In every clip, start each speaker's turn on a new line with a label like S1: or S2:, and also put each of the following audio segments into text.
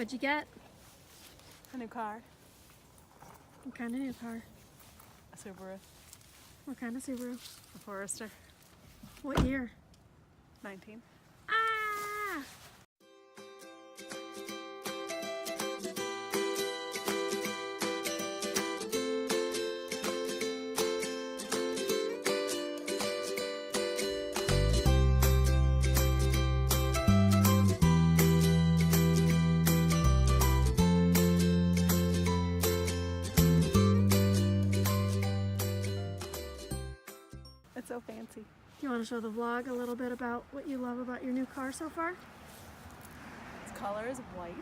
S1: What'd you get?
S2: A new car.
S1: What kind of new car?
S2: A Subaru.
S1: What kind of Subaru?
S2: A Forester.
S1: What year?
S2: 19.
S1: Ah!
S2: It's so fancy.
S1: Do you want to show the vlog a little bit about what you love about your new car so far?
S2: Its color is white.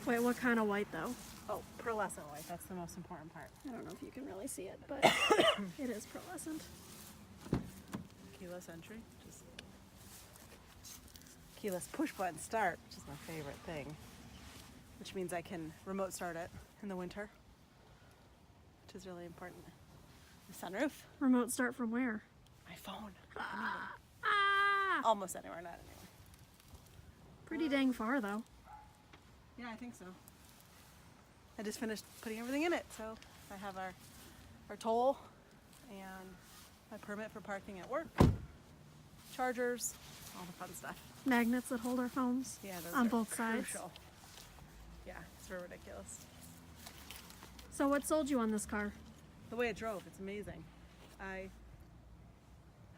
S1: Wait, what kind of white though?
S2: Oh, pearlescent white. That's the most important part.
S1: I don't know if you can really see it, but it is pearlescent.
S2: Keyless entry. Just keyless push button start, which is my favorite thing. Which means I can remote start it in the winter, which is really important. The sunroof.
S1: Remote start from where?
S2: My phone.
S1: Ah!
S2: Almost anywhere, not anywhere.
S1: Pretty dang far though.
S2: Yeah, I think so. I just finished putting everything in it, so I have our toll and my permit for parking at work, chargers, all the fun stuff.
S1: Magnets that hold our phones.
S2: Yeah, those
S1: on
S2: are
S1: both sides.
S2: crucial. Yeah, it's real ridiculous.
S1: So what sold you on this car?
S2: The way it drove, it's amazing. I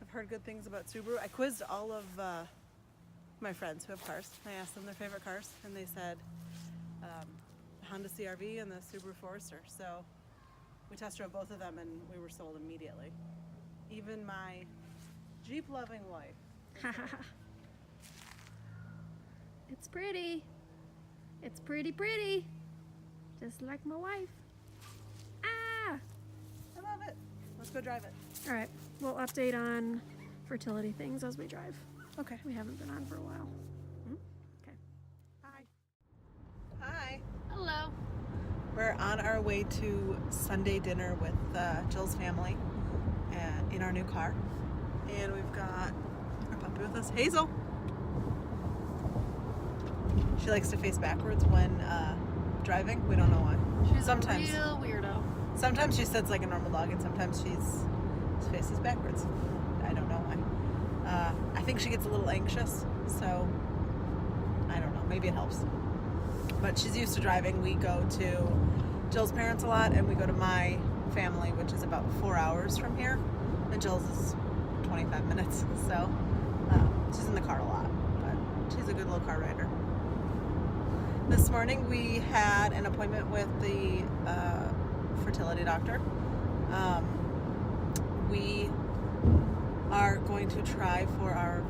S2: have heard good things about Subaru. I quizzed all of my friends who have cars. I asked them their favorite cars, and they said Honda CR-V and the Subaru Forester. So we test drove both of them, and we were sold immediately. Even my Jeep-loving wife.
S1: It's pretty. It's pretty. Just like my wife. Ah!
S2: I love it. Let's go drive it.
S1: All right, we'll update on fertility things as we drive.
S2: Okay.
S1: We haven't been on for a while.
S2: Okay. Hi. Hi.
S1: Hello.
S2: We're on our way to Sunday dinner with Jill's family in our new car. And we've got our puppy with us, Hazel. She likes to face backwards when driving. We don't know why.
S1: She's
S2: sometimes
S1: a real weirdo.
S2: Sometimes she sits like a normal dog, and sometimes she faces backwards. I don't know why. I think she gets a little anxious, so I don't know. Maybe it helps. But she's used to driving. We go to Jill's parents a lot, and we go to my family, which is about 4 hours from here. And Jill's is 25 minutes, so she's in the car a lot. But she's a good little car rider. This morning we had an appointment with the fertility doctor. We are going to try for our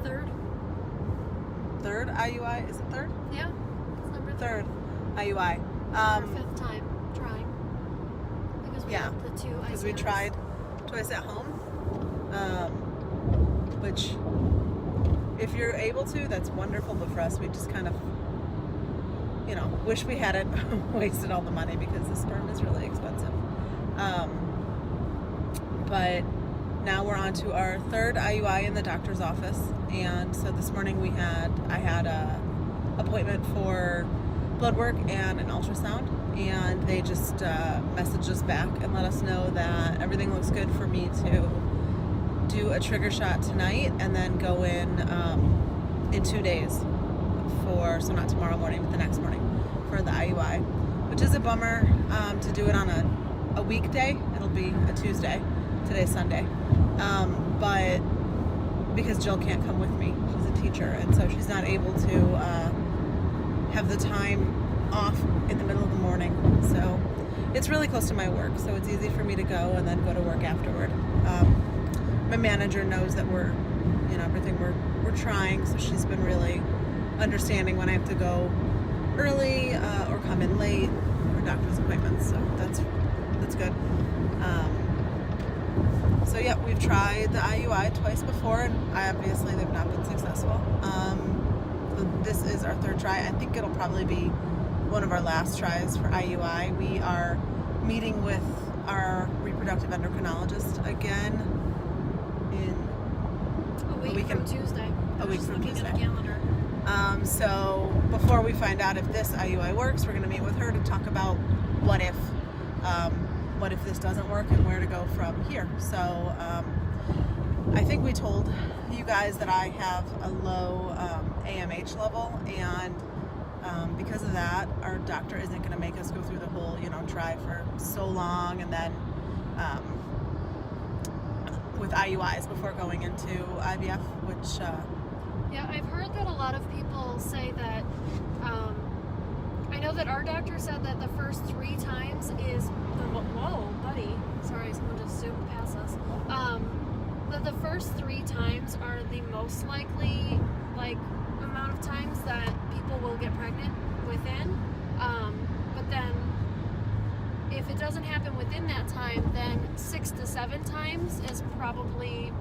S2: third IUI. Is it third?
S1: Yeah, it's number
S2: Third IUI.
S1: Our fifth time trying. Because we
S2: Yeah,
S1: had the two
S2: because we
S1: ICOs.
S2: tried twice at home. Which, if you're able to, that's wonderful. But for us, we just kind of, wish we hadn't wasted all the money because the sperm is really expensive. But now we're on to our third IUI in the doctor's office, and so this morning I had a appointment for blood work and an ultrasound, and they just messaged us back and let us know that everything looks good for me to do a trigger shot tonight and then go in 2 days so not tomorrow morning, but the next morning for the IUI, which is a bummer to do it on a weekday. It'll be a Tuesday. Today's Sunday. But because Jill can't come with me, she's a teacher, and so she's not able to have the time off in the middle of the morning. So it's really close to my work, so it's easy for me to go and then go to work afterward. My manager knows that we're trying, so she's been really understanding when I have to go early or come in late for doctor's appointments, so that's good. So yeah, we've tried the IUI twice before, and obviously they've not been successful. So this is our third try. I think it'll probably be one of our last tries for IUI. We are meeting with our reproductive endocrinologist again in
S1: a week from Tuesday.
S2: A week from Tuesday.
S1: At a calendar.
S2: So before we find out if this IUI works, we're going to meet with her to talk about what if this doesn't work and where to go from here. So I think we told you guys that I have a low AMH level, and because of that, our doctor isn't going to make us go through the whole, try for so long and then with IUIs before going into IVF, which
S1: Yeah, I've heard that a lot of people say that. I know that our doctor said that the first 3 times is whoa, buddy. Sorry, someone just zoomed past us. That the first 3 times are the most likely amount of times that people will get pregnant within. But then if it doesn't happen within that time, then 6 to 7 times is probably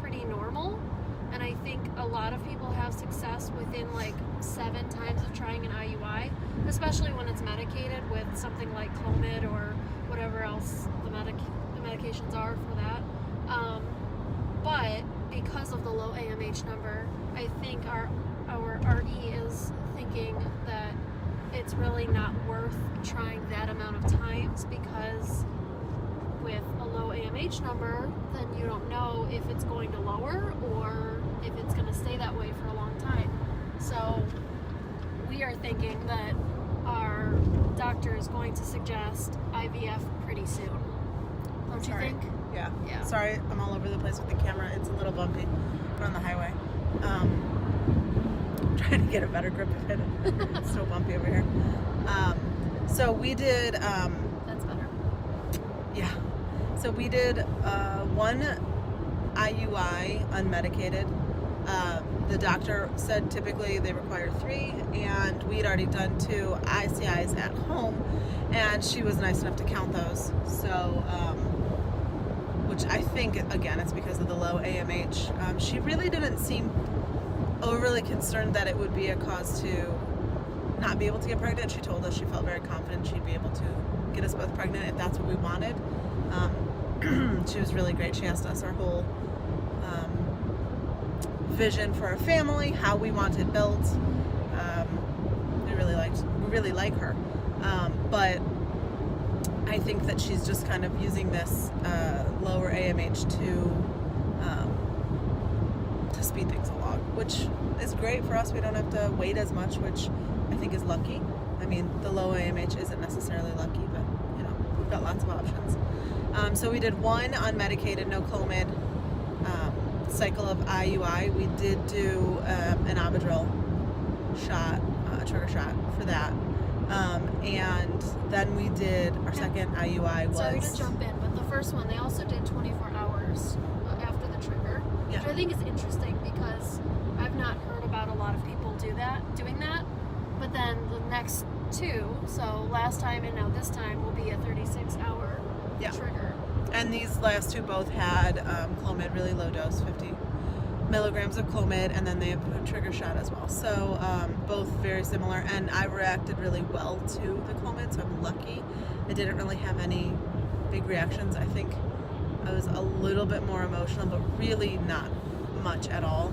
S1: pretty normal. And I think a lot of people have success within 7 times of trying an IUI, especially when it's medicated with something like Clomid or whatever else the medications are for that. But because of the low AMH number, I think our RE is thinking that it's really not worth trying that amount of times, because with a low AMH number, then you don't know if it's going to lower or if it's going to stay that way for a long time. So we are thinking that our doctor is going to suggest IVF pretty soon. Don't you think?
S2: Yeah.
S1: Yeah.
S2: Sorry, I'm all over the place with the camera. It's a little bumpy. We're on the highway. I'm trying to get a better grip of it. It's so bumpy over here. So we did...
S1: That's better.
S2: Yeah. So we did 1 IUI unmedicated. The doctor said typically they require 3, and we'd already done 2 ICIs at home, and she was nice enough to count those. So, which I think, again, it's because of the low AMH. She really didn't seem overly concerned that it would be a cause to not be able to get pregnant. She told us she felt very confident she'd be able to get us both pregnant if that's what we wanted. She was really great. She asked us our whole vision for our family, how we want it built. We really like her. But I think that she's just kind of using this lower AMH to speed things along, which is great for us. We don't have to wait as much, which I think is lucky. I mean, the low AMH isn't necessarily lucky, but we've got lots of options. So we did 1 unmedicated, no Clomid cycle of IUI. We did do an Abidril shot, a trigger shot for that. And then we did our second IUI was...
S1: Sorry to jump in, but the first one, they also did 24 hours after the trigger,
S2: Yeah.
S1: which I think is interesting because I've not heard about a lot of people doing that. But then the next 2, so last time and now this time, will be a 36-hour
S2: Yeah.
S1: trigger.
S2: And these last 2 both had Clomid, really low dose, 50 milligrams of Clomid, and then they have a trigger shot as well. So both very similar, and I reacted really well to the Clomid, so I'm lucky. I didn't really have any big reactions. I think I was a little bit more emotional, but really not much at all.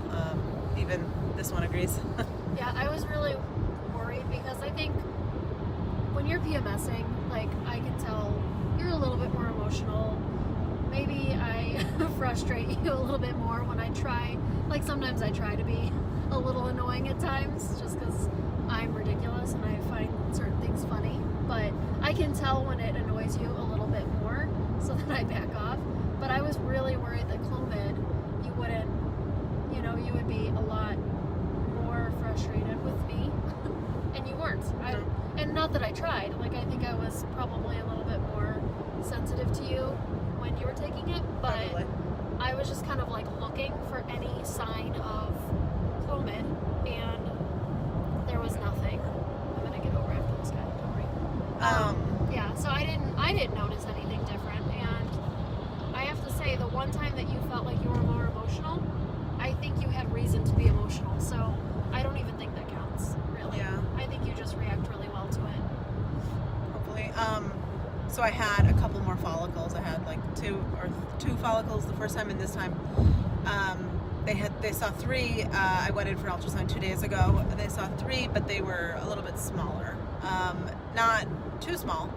S2: Even this one agrees.
S1: Yeah, I was really worried because I think when you're PMSing, I can tell you're a little bit more emotional. Maybe I frustrate you a little bit more when I try. Sometimes I try to be a little annoying at times just because I'm ridiculous and I find certain things funny. But I can tell when it annoys you a little bit more, so that I back off. But I was really worried that Clomid, you wouldn't, you would be a lot more frustrated with me. And you weren't. And not that I tried. I think I was probably a little bit more sensitive to you when you were taking it, but
S2: Probably.
S1: I was just kind of looking for any sign of Clomid, and there was nothing. I'm gonna get over after this guy. Don't worry. Yeah. So I didn't notice anything different, and I have to say the one time that you felt like you were more emotional, I think you had reason to be emotional. So I don't even think that counts, really.
S2: Yeah.
S1: I think you just react really well to it.
S2: Hopefully. So I had a couple more follicles. I had 2 follicles the first time, and this time they saw 3. I went in for an ultrasound 2 days ago. They saw 3, but they were a little bit smaller. Not too small.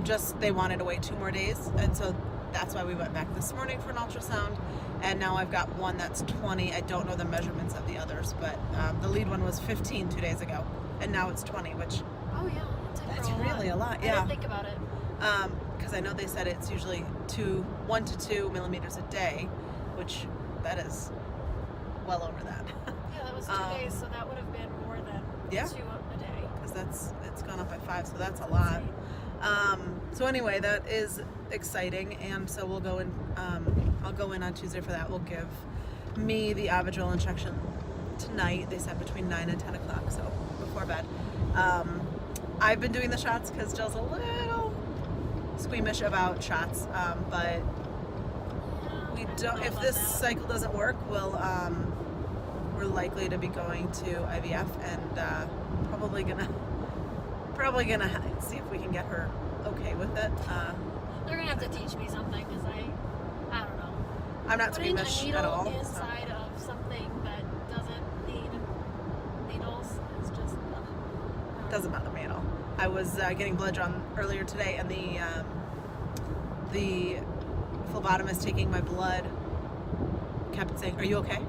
S2: Just they wanted to wait 2 more days, and so that's why we went back this morning for an ultrasound. And now I've got one that's 20. I don't know the measurements of the others, but the lead one was 15 2 days ago, and now it's 20, which
S1: Oh yeah,
S2: that's really a lot.
S1: I
S2: Yeah.
S1: didn't think about it.
S2: Because I know they said it's usually 1 to 2 millimeters a day, which that is well over that.
S1: Yeah, that was 2 days, so that would have been more than
S2: Yeah.
S1: 2 a day.
S2: Because it's gone up by 5, so that's a lot. So anyway, that is exciting, and so we'll go in. I'll go in on Tuesday for that. We'll give me the Avidril injection tonight. They said between 9 and 10 o'clock, so before bed. I've been doing the shots because Jill's a little squeamish about shots, but we don't. If this cycle doesn't work, we're likely to be going to IVF, and probably gonna see if we can get her okay with it.
S1: They're gonna have to teach me something because I don't know.
S2: I'm not
S1: Putting a
S2: squeamish
S1: needle
S2: at all.
S1: inside of something that doesn't need needles is just
S2: Doesn't bother me at all. I was getting blood drawn earlier today, and the phlebotomist taking my blood kept saying, "Are you okay?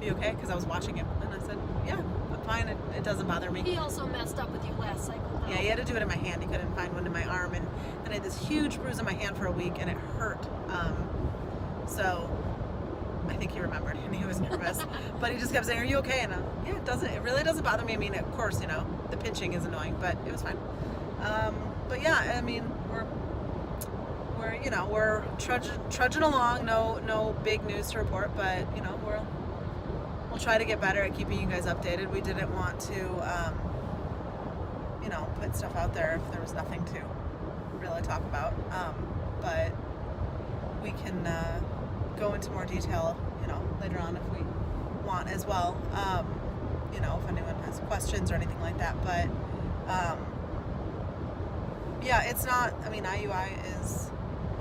S2: Are you okay?" Because I was watching him, and I said, "Yeah, I'm fine. It doesn't bother me."
S1: He also messed up with you last cycle, though.
S2: Yeah, he had to do it in my hand. He couldn't find one in my arm, and I had this huge bruise on my hand for a week, and it hurt. So I think he remembered, and he was nervous. But he just kept saying, "Are you okay?" And yeah, it doesn't. It really doesn't bother me. I mean, of course, the pinching is annoying, but it was fine. But yeah, I mean, we're trudging along. No big news to report, but we'll try to get better at keeping you guys updated. We didn't want to put stuff out there if there was nothing to really talk about. But we can go into more detail, later on if we want as well. If anyone has questions or anything like that. But yeah, it's not. I mean, IUI is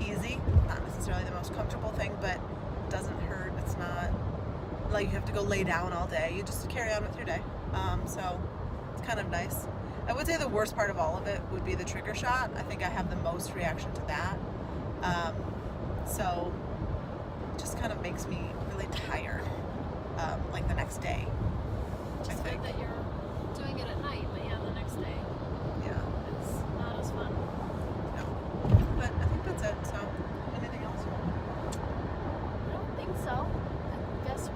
S2: easy, not necessarily the most comfortable thing, but it doesn't hurt. It's not like you have to go lay down all day. You just carry on with your day. So it's kind of nice. I would say the worst part of all of it would be the trigger shot. I think I have the most reaction to that. So it just kind of makes me really tired, like the next day.
S1: Just
S2: I think.
S1: that you're doing it at night, but yeah, the next day
S2: Yeah.
S1: it's not as fun.
S2: No. But I think that's it. So anything else?
S1: I don't think so. I guess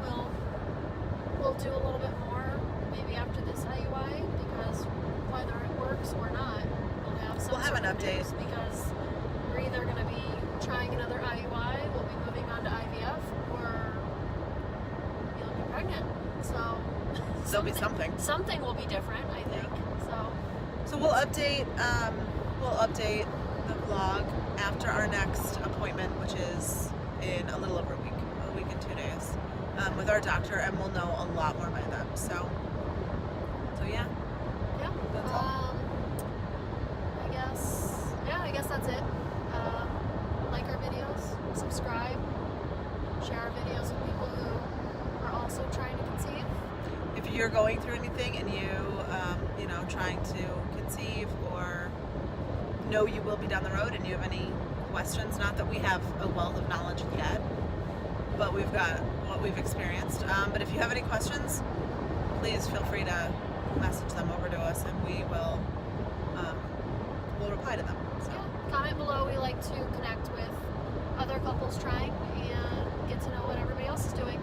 S1: we'll do a little bit more maybe after this IUI, because whether it works or not, we'll have
S2: an update.
S1: news, because we're either going to be trying another IUI, we'll be moving on to IVF, or you'll be pregnant. So
S2: There'll be something.
S1: something will be different, I think.
S2: So we'll update the vlog after our next appointment, which is in a little over a week and 2 days, with our doctor, and we'll know a lot more by then. So yeah.
S1: Yeah.
S2: That's all.
S1: I guess that's it. Like our videos, subscribe, share our videos with people who are also trying to conceive.
S2: If you're going through anything and trying to conceive, or know you will be down the road, and you have any questions, not that we have a wealth of knowledge yet, but we've got what we've experienced. But if you have any questions, please feel free to message them over to us, and we'll reply to them. So.
S1: Yeah. Comment below. We like to connect with other couples trying and get to know what everybody else is doing.